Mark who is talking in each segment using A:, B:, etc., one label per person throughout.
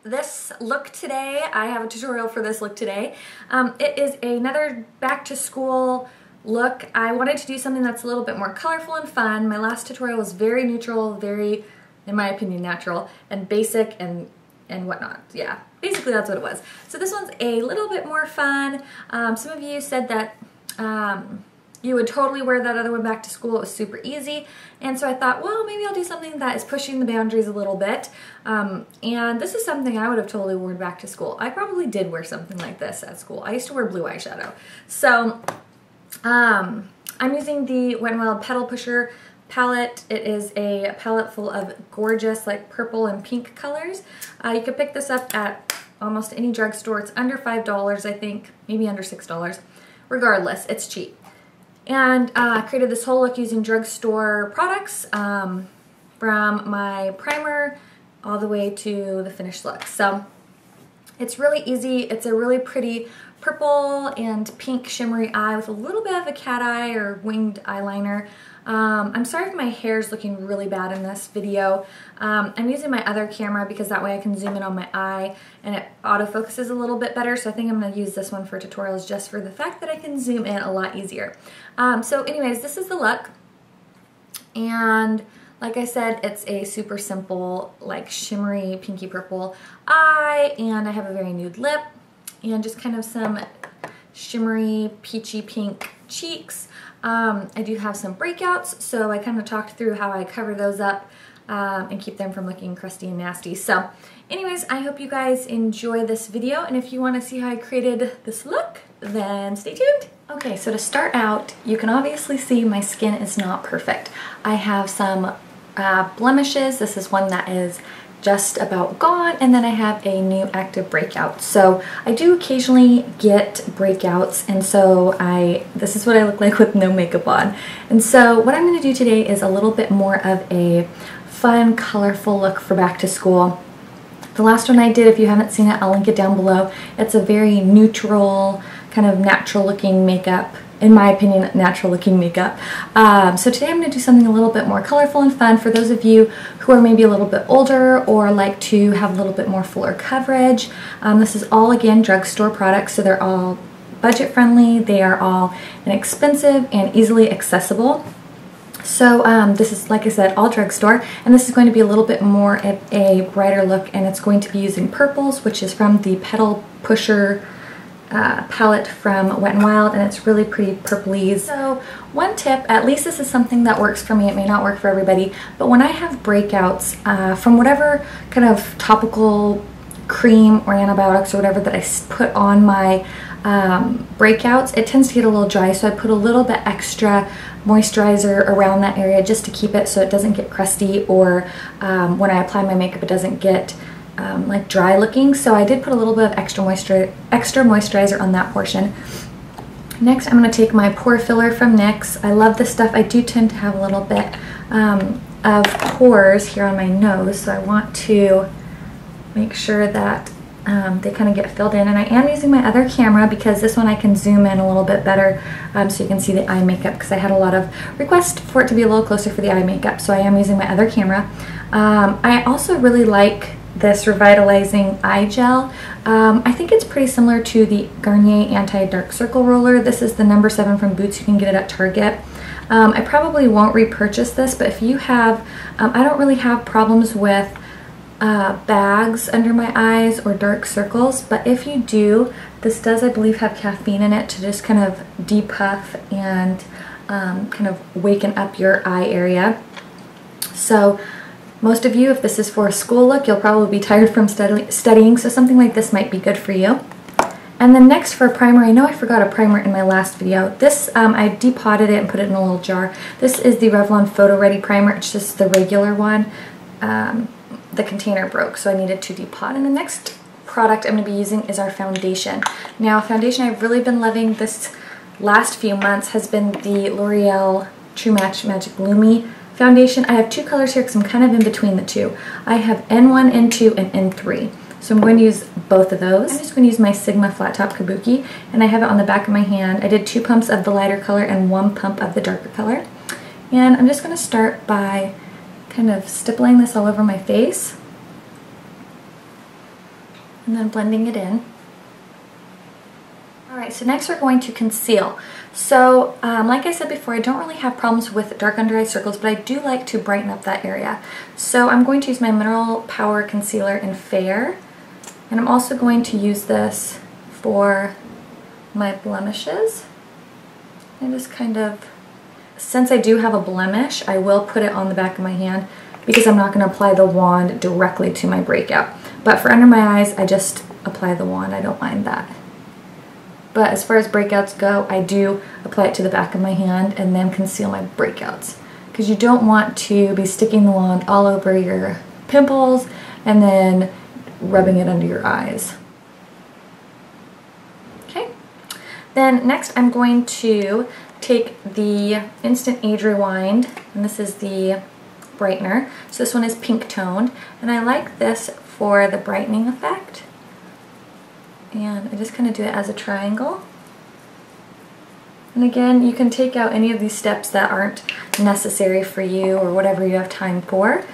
A: This look today. I have a tutorial for this look today. It is another back to school look. I wanted to do something that's a little bit more colorful and fun. My last tutorial was very neutral, very, in my opinion, natural and basic and whatnot. Yeah, basically that's what it was. So this one's a little bit more fun. Some of you said that you would totally wear that other one back to school. It was super easy. And so I thought, well, maybe I'll do something that is pushing the boundaries a little bit. And this is something I would have totally worn back to school. I probably did wear something like this at school. I used to wear blue eyeshadow. So I'm using the Wet n Wild Petal Pusher palette. It is a palette full of gorgeous like purple and pink colors. You could pick this up at almost any drugstore. It's under $5, I think, maybe under $6. Regardless, it's cheap. And I created this whole look using drugstore products from my primer all the way to the finished look. So it's really easy. It's a really pretty purple and pink shimmery eye with a little bit of a cat eye or winged eyeliner. I'm sorry if my hair is looking really bad in this video. I'm using my other camera because that way I can zoom in on my eye and it autofocuses a little bit better. So I think I'm going to use this one for tutorials just for the fact that I can zoom in a lot easier. So anyways, this is the look. And like I said, it's a super simple, like shimmery pinky purple eye, and I have a very nude lip and just kind of some shimmery peachy pink cheeks. I do have some breakouts, so I kind of talked through how I cover those up and keep them from looking crusty and nasty. So anyways, I hope you guys enjoy this video, and if you want to see how I created this look, then stay tuned. Okay, so to start out, you can obviously see my skin is not perfect. I have some blemishes. This is one that is just about gone, and then I have a new active breakout. So I do occasionally get breakouts, and so this is what I look like with no makeup on. And so what I'm going to do today is a little bit more of a fun, colorful look for back to school. The last one I did, if you haven't seen it, I'll link it down below. It's a very neutral, kind of natural looking makeup. In my opinion, natural looking makeup. So today I'm going to do something a little bit more colorful and fun for those of you who are maybe a little bit older or like to have a little bit more fuller coverage. This is all, again, drugstore products, so they're all budget friendly, they are all inexpensive and easily accessible. So this is, like I said, all drugstore, and this is going to be a little bit more of a brighter look, and it's going to be using purples, which is from the Petal Pusher palette from Wet n Wild, and it's really pretty purpley. So one tip, at least this is something that works for me, it may not work for everybody, but when I have breakouts from whatever kind of topical cream or antibiotics or whatever that I put on my breakouts, it tends to get a little dry, so I put a little bit extra moisturizer around that area just to keep it so it doesn't get crusty, or when I apply my makeup it doesn't get like dry looking. So I did put a little bit of extra moisturizer on that portion. Next, I'm going to take my pore filler from NYX. I love this stuff. I do tend to have a little bit of pores here on my nose, so I want to make sure that they kind of get filled in. And I am using my other camera because this one I can zoom in a little bit better so you can see the eye makeup, because I had a lot of requests for it to be a little closer for the eye makeup, so I am using my other camera. I also really like this revitalizing eye gel. I think it's pretty similar to the Garnier Anti-Dark Circle Roller. This is the number 7 from Boots. You can get it at Target. I probably won't repurchase this, but if you have, I don't really have problems with bags under my eyes or dark circles, but if you do, this does, I believe, have caffeine in it to just kind of depuff and kind of waken up your eye area. So most of you, if this is for a school look, you'll probably be tired from studying, so something like this might be good for you. And then next for a primer, I know I forgot a primer in my last video. This, I depotted it and put it in a little jar. This is the Revlon Photoready primer. It's just the regular one. The container broke, so I needed to depot. And the next product I'm going to be using is our foundation. Now, foundation I've really been loving this last few months has been the L'Oreal True Match Magic Lumi foundation. I have two colors here because I'm kind of in between the two. I have N1, N2, and N3. So I'm going to use both of those. I'm just going to use my Sigma Flat Top Kabuki, and I have it on the back of my hand. I did 2 pumps of the lighter color and 1 pump of the darker color. And I'm just going to start by kind of stippling this all over my face and then blending it in. Alright, so next we're going to conceal. So, like I said before, I don't really have problems with dark under eye circles, but I do like to brighten up that area. So I'm going to use my Mineral Power Concealer in Fair, and I'm also going to use this for my blemishes. And just kind of, since I do have a blemish, I will put it on the back of my hand because I'm not going to apply the wand directly to my breakout. But for under my eyes, I just apply the wand. I don't mind that. But as far as breakouts go, I do apply it to the back of my hand and then conceal my breakouts. Because you don't want to be sticking the wand all over your pimples and then rubbing it under your eyes. Okay. Then next I'm going to take the Instant Age Rewind, and this is the Brightener. So this one is pink toned, and I like this for the brightening effect. And I just kind of do it as a triangle. And again, you can take out any of these steps that aren't necessary for you or whatever you have time for.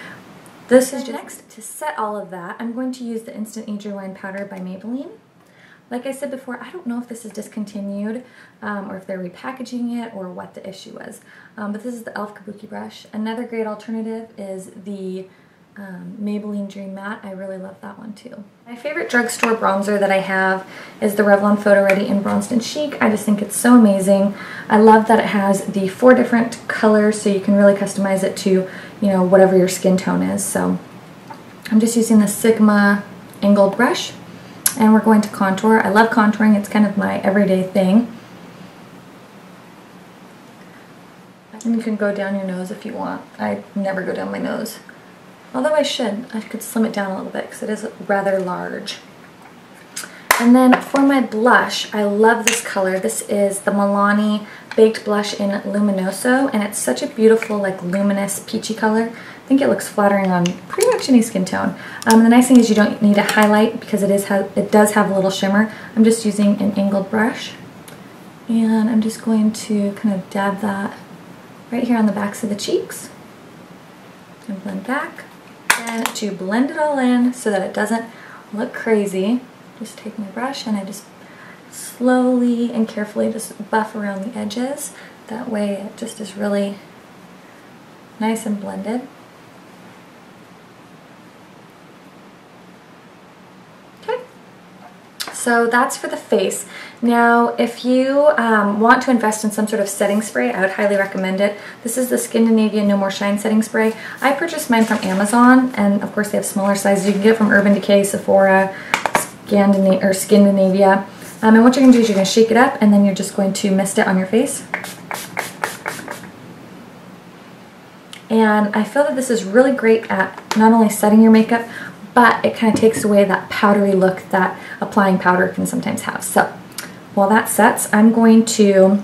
A: This is just next. To set all of that, I'm going to use the Instant Age Rewind powder by Maybelline. Like I said before, I don't know if this is discontinued or if they're repackaging it or what the issue was. But this is the e.l.f. Kabuki brush. Another great alternative is the Maybelline Dream Matte. I really love that one too. My favorite drugstore bronzer that I have is the Revlon Photoready in Bronzed and Chic. I just think it's so amazing. I love that it has the 4 different colors, so you can really customize it to, you know, whatever your skin tone is. So I'm just using the Sigma angled brush, and we're going to contour. I love contouring. It's kind of my everyday thing. And you can go down your nose if you want. I never go down my nose. Although I should. I could slim it down a little bit because it is rather large. And then for my blush, I love this color. This is the Milani Baked Blush in Luminoso, and it's such a beautiful, like, luminous peachy color. I think it looks flattering on pretty much any skin tone. The nice thing is you don't need a highlight because it does have a little shimmer. I'm just using an angled brush, and I'm just going to kind of dab that right here on the backs of the cheeks and blend back. And to blend it all in so that it doesn't look crazy, just take my brush and I just slowly and carefully just buff around the edges. That way it just is really nice and blended. Okay, so that's for the face. Now, if you want to invest in some sort of setting spray, I would highly recommend it. This is the Scandinavia No More Shine setting spray. I purchased mine from Amazon, and of course they have smaller sizes. You can get it from Urban Decay, Sephora, Scandinavia. And what you're going to do is you're going to shake it up, and then you're just going to mist it on your face. And I feel that this is really great at not only setting your makeup, but it kind of takes away that powdery look that applying powder can sometimes have. So while that sets, the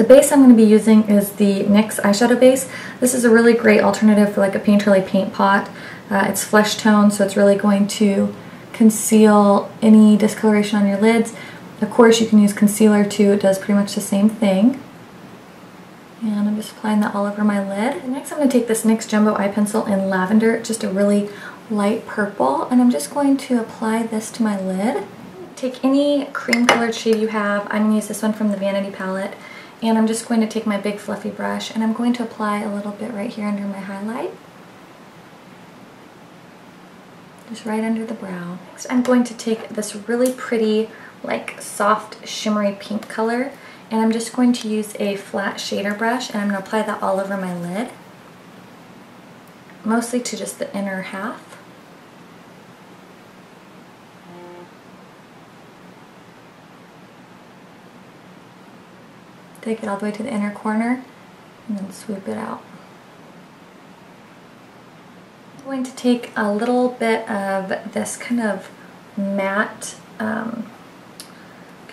A: base I'm going to be using is the NYX eyeshadow base. This is a really great alternative for like a painterly paint pot. It's flesh tone, so it's really going to conceal any discoloration on your lids. Of course, you can use concealer too. It does pretty much the same thing. And I'm just applying that all over my lid. And next I'm going to take this NYX Jumbo Eye Pencil in Lavender, just a really light purple, and I'm just going to apply this to my lid. Take any cream colored shade you have. I'm going to use this one from the Vanity palette, and I'm just going to take my big fluffy brush and I'm going to apply a little bit right here under my highlight. Just right under the brow. Next I'm going to take this really pretty, like, soft shimmery pink color, and I'm just going to use a flat shader brush, and I'm going to apply that all over my lid, mostly to just the inner half. Take it all the way to the inner corner and then swoop it out. I'm going to take a little bit of this kind of matte, kind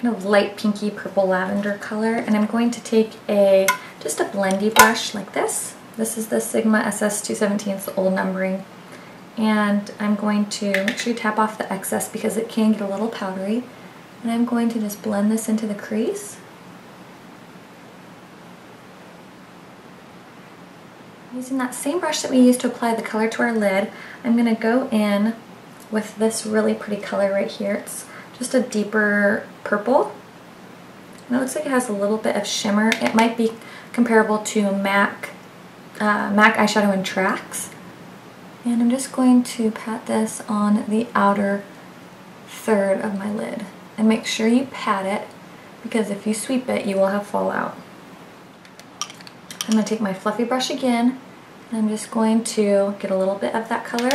A: of light pinky purple lavender color, and I'm going to take just a blendy brush like this. This is the Sigma SS217, it's the old numbering. And I'm going to make sure you tap off the excess because it can get a little powdery. And I'm going to just blend this into the crease. Using that same brush that we used to apply the color to our lid, I'm going to go in with this really pretty color right here. It's just a deeper purple. And it looks like it has a little bit of shimmer. It might be comparable to MAC eyeshadow in Tracks. And I'm just going to pat this on the outer third of my lid. And make sure you pat it, because if you sweep it, you will have fallout. I'm going to take my fluffy brush again, and I'm just going to get a little bit of that color,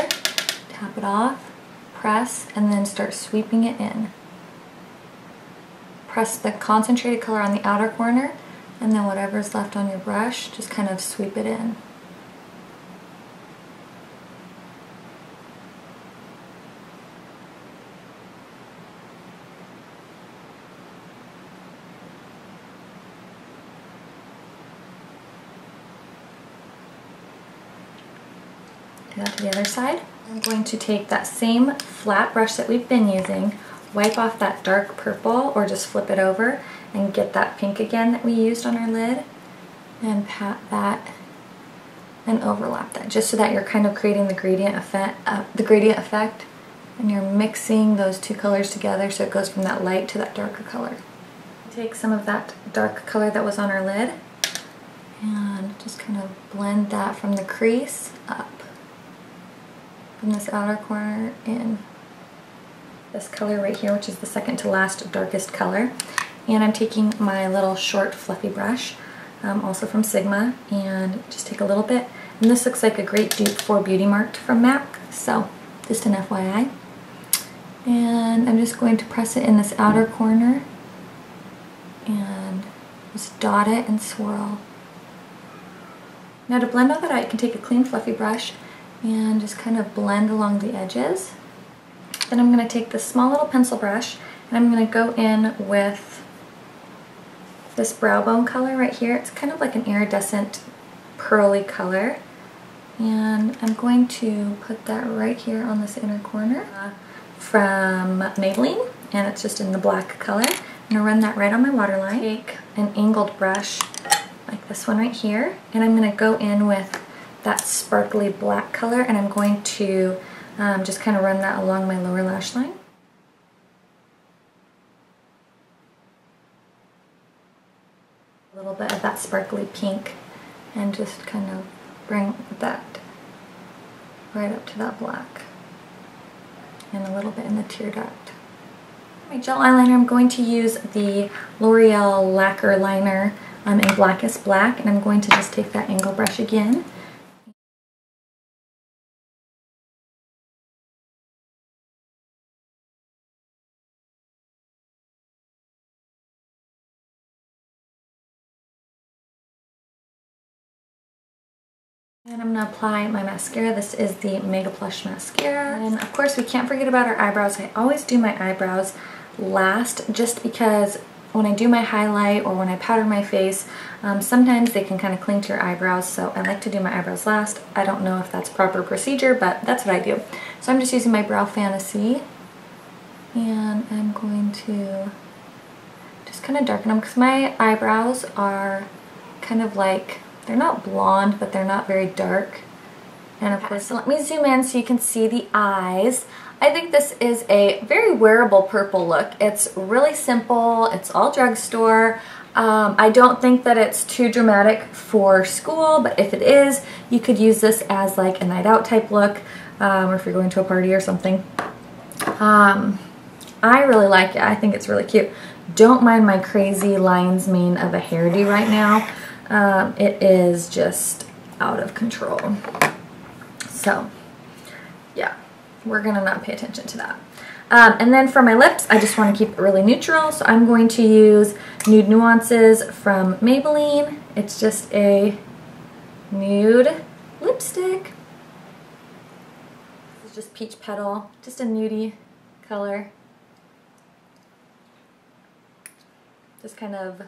A: tap it off, press, and then start sweeping it in. Press the concentrated color on the outer corner, and then whatever's left on your brush, just kind of sweep it in. Do that to the other side. I'm going to take that same flat brush that we've been using, wipe off that dark purple, or just flip it over and get that pink again that we used on our lid, and pat that and overlap that, just so that you're kind of creating the gradient effect, and you're mixing those two colors together so it goes from that light to that darker color. Take some of that dark color that was on our lid and just kind of blend that from the crease up. From this outer corner in this color right here, which is the second to last darkest color. And I'm taking my little short fluffy brush, also from Sigma, and just take a little bit. And this looks like a great dupe for Beauty Marked from MAC, so just an FYI. And I'm just going to press it in this outer corner and just dot it and swirl. Now to blend all that out, you can take a clean fluffy brush and just kind of blend along the edges. Then I'm going to take this small little pencil brush and I'm going to go in with this brow bone color right here. It's kind of like an iridescent pearly color, and I'm going to put that right here on this inner corner from Maybelline, and it's just in the black color. I'm going to run that right on my waterline. Take an angled brush like this one right here, and I'm going to go in with that sparkly black color, and I'm going to just kind of run that along my lower lash line. A little bit of that sparkly pink, and just kind of bring that right up to that black, and a little bit in the tear duct. My gel eyeliner, I'm going to use the L'Oreal Lacquer liner in Blackest Black, and I'm going to just take that angle brush again. And I'm going to apply my mascara. This is the Megaplush mascara. And of course we can't forget about our eyebrows. I always do my eyebrows last, just because when I do my highlight or when I powder my face, sometimes they can kind of cling to your eyebrows, so I like to do my eyebrows last. I don't know if that's proper procedure, but that's what I do. So I'm just using my Brow Fantasy, and I'm going to just kind of darken them because my eyebrows are kind of like, they're not blonde, but they're not very dark. And of course, so let me zoom in so you can see the eyes. I think this is a very wearable purple look. It's really simple. It's all drugstore. I don't think that it's too dramatic for school, but if it is, you could use this as like a night out type look, or if you're going to a party or something. I really like it. I think it's really cute. Don't mind my crazy lion's mane of a hairdo right now. It is just out of control. So, yeah, we're gonna not pay attention to that. And then for my lips, I just want to keep it really neutral, so I'm going to use Nude Nuances from Maybelline. It's just a nude lipstick. This is just Peach Petal, just a nudie color. Just kind of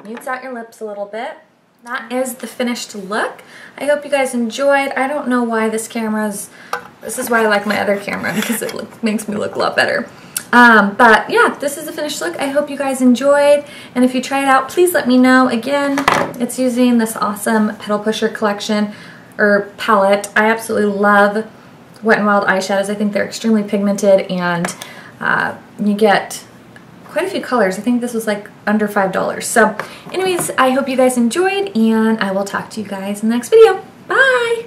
A: mutes out your lips a little bit. That is the finished look. I hope you guys enjoyed. I don't know why this is why I like my other camera, because it makes me look a lot better. But yeah, this is the finished look. I hope you guys enjoyed, and if you try it out, please let me know. Again, it's using this awesome Petal Pusher collection or palette. I absolutely love Wet n Wild eyeshadows. I think they're extremely pigmented, and you get quite a few colors. I think this was like under $5. So anyways, I hope you guys enjoyed, and I will talk to you guys in the next video. Bye!